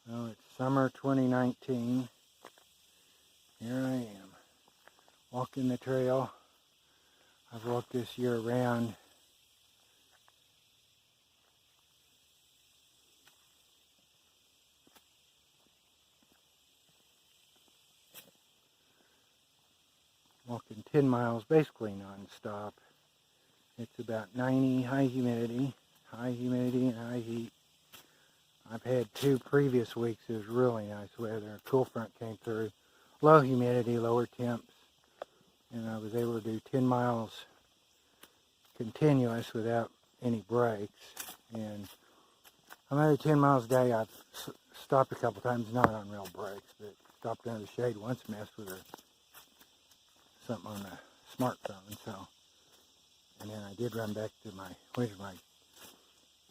Well, it's summer 2019. Here I am, walking the trail. I've walked this year round. Walking 10 miles, basically non-stop. It's about 90, high humidity and high heat. I've had 2 previous weeks. It was really nice weather. A cool front came through. Low humidity, lower temps. And I was able to do 10 miles continuous without any breaks. And I'm at 10 miles a day. I've stopped a couple times, not on real breaks, but stopped under the shade once, messed with something on the smartphone. So, and then I did run back to my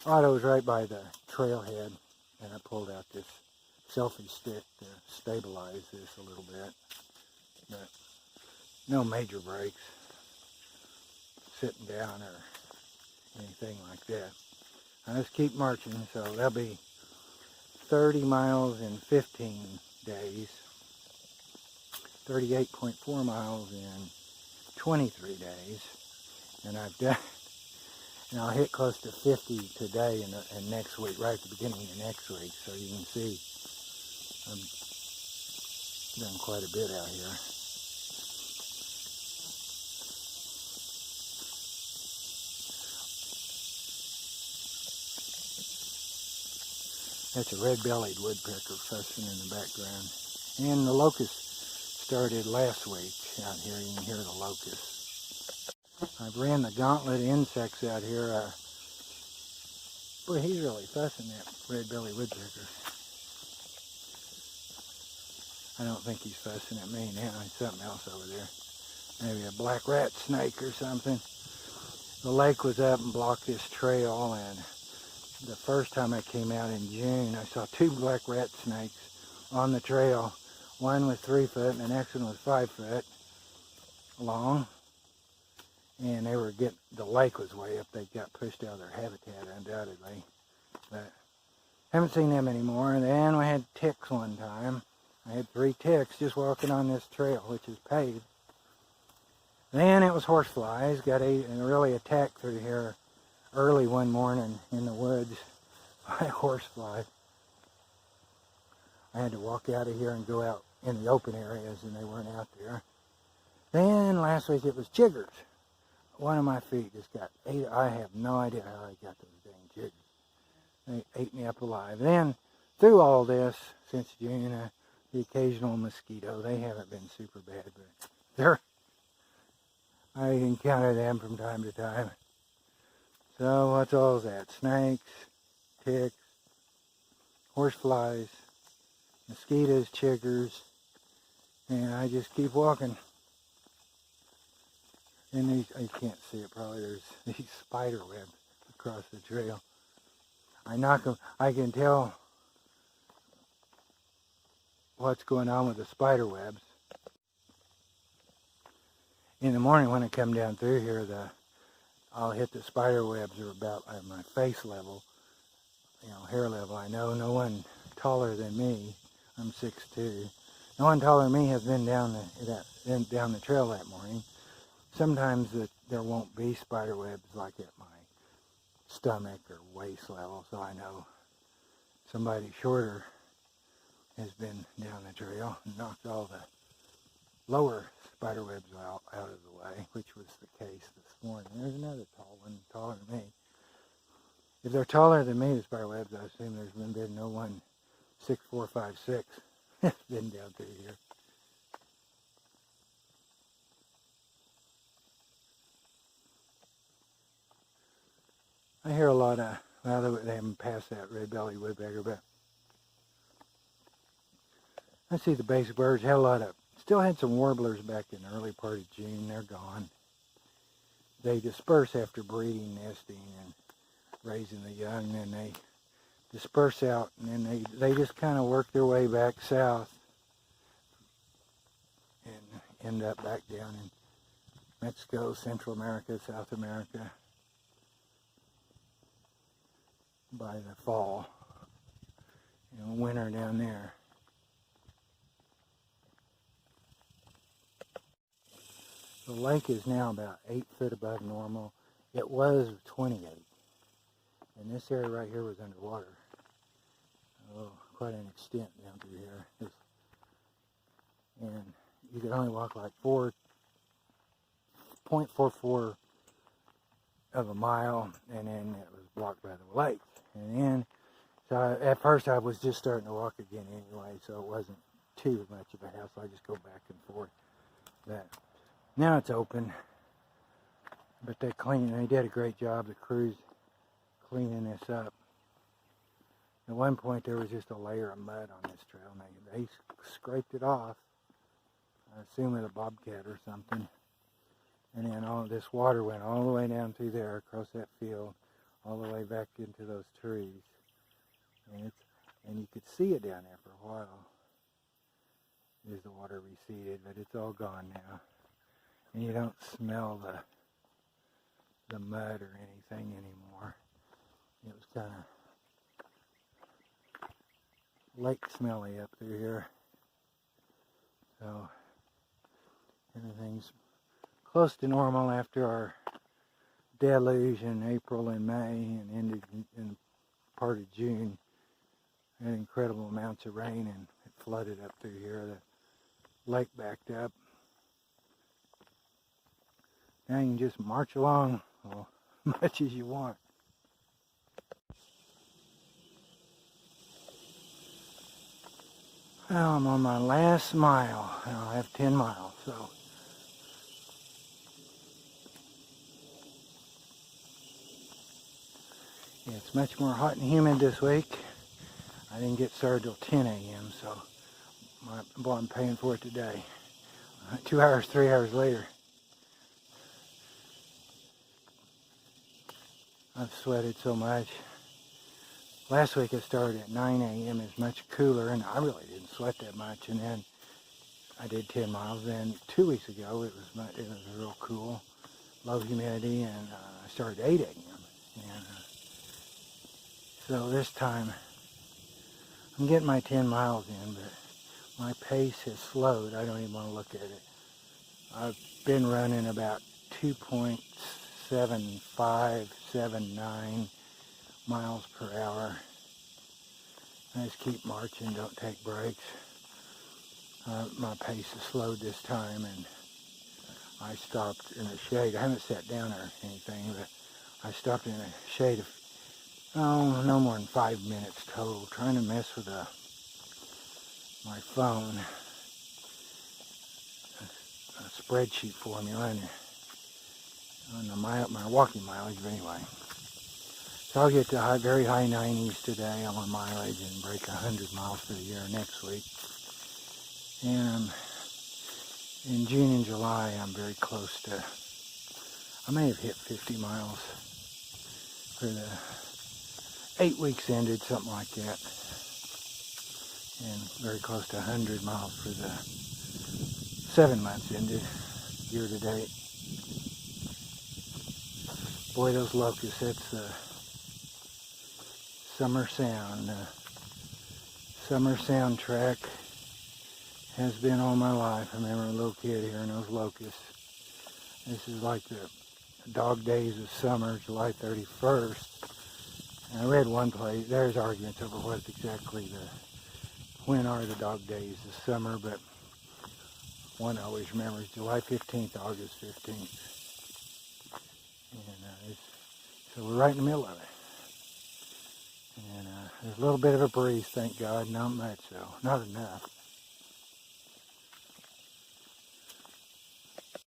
auto was right by the trailhead, and I pulled out this selfie stick to stabilize this a little bit. But no major breaks, sitting down or anything like that. I just keep marching, so that'll be 30 miles in 15 days, 38.4 miles in 23 days, and I've done, and I'll hit close to 50 today and next week, right at the beginning of next week, so you can see I'm doing quite a bit out here. That's a red-bellied woodpecker fussing in the background. And the locust started last week out here. You can hear the locust. I've ran the gauntlet insects out here. Boy, he's really fussing, that red-bellied woodpecker. I don't think he's fussing at me now. There's something else over there. Maybe a black rat snake or something. The lake was up and blocked this trail, and the first time I came out in June, I saw 2 black rat snakes on the trail. One was 3 foot and the next one was 5 foot long. And they were the lake was way up. They got pushed out of their habitat undoubtedly. But haven't seen them anymore. And then we had ticks one time. I had 3 ticks just walking on this trail, which is paved. Then it was horseflies. Got really attacked through here early one morning in the woods by horseflies. I had to walk out of here and go out in the open areas, and they weren't out there. Then last week it was chiggers. One of my feet just got ate. I have no idea how I got those dang chiggers. They ate me up alive. Then through all this, since June, the occasional mosquito. They haven't been super bad, but I encounter them from time to time. So what's all that? Snakes, ticks, horseflies, mosquitoes, chiggers, and I just keep walking. And these, you can't see it probably, there's these spider webs across the trail. I knock them, I can tell what's going on with the spider webs. In the morning when I come down through here, I'll hit the spider webs are about at my face level, hair level. I know no one taller than me. I'm 6'2". No one taller than me has been down the trail that morning. Sometimes there won't be spider webs like at my stomach or waist level, so I know somebody shorter has been down the trail and knocked all the lower spider webs out of the way, which was the case this morning. There's another tall one, taller than me. If they're taller than me, the spider webs, I assume there's been no one 6'4", 5'6" that's been down through here. I hear a lot of, well, they haven't passed that red-bellied woodpecker, but I see the basic birds. Still had some warblers back in the early part of June. They're gone. They disperse after breeding, nesting, and raising the young, and they disperse out, and then they just kind of work their way back south and end up back down in Mexico, Central America, South America by the fall. And winter down there. The lake is now about 8 foot above normal. It was 28. And this area right here was underwater. Oh, quite an extent down through here. And you could only walk like 4.44 of a mile, and then it was blocked by the lake. And then, so at first I was just starting to walk again anyway, so it wasn't too much of a hassle. I just go back and forth. But now it's open. But they did a great job, the crews, cleaning this up. At one point there was just a layer of mud on this trail, and they scraped it off, I assume with a bobcat or something. And then all this water went all the way down through there, across that field, all the way back into those trees. And you could see it down there for a while as the water receded, but it's all gone now. And you don't smell the mud or anything anymore. It was kind of lake smelly up through here. So everything's close to normal after our deluge in April and May, and ended in part of June. We had incredible amounts of rain, and it flooded up through here. The lake backed up. Now you can just march along as much as you want. Well, I'm on my last mile, and I'll have 10 miles, so. Yeah, it's much more hot and humid this week. I didn't get started till 10 a.m., so I'm paying for it today. 2 hours, 3 hours later. I've sweated so much. Last week I started at 9 a.m. It's much cooler, and I really didn't sweat that much. And then I did 10 miles. Then 2 weeks ago it was real cool, low humidity, and I started at 8 a.m. And so this time I'm getting my 10 miles in, but my pace has slowed. I don't even want to look at it. I've been running about 2.7579 miles per hour. I just keep marching, don't take breaks. My pace is slowed this time, and I stopped in the shade. I haven't sat down or anything, but I stopped in a shade of no more than 5 minutes total, trying to mess with my phone, a spreadsheet formula, and on my walking mileage. But anyway, so I'll get to very high 90s today on my mileage and break 100 miles for the year next week. And in June and July, I'm very close to, I may have hit 50 miles for the 8 weeks ended, something like that. And very close to 100 miles for the 7 months ended, year to date. Boy, those locusts, that's the summer sound. Summer soundtrack has been all my life. I remember a little kid hearing those locusts. This is like the dog days of summer, July 31st. And I read one place, there's arguments over what exactly when are the dog days of summer, but one I always remembers July 15th, August 15th. And so we're right in the middle of it. And there's a little bit of a breeze, thank God, not much though, not enough.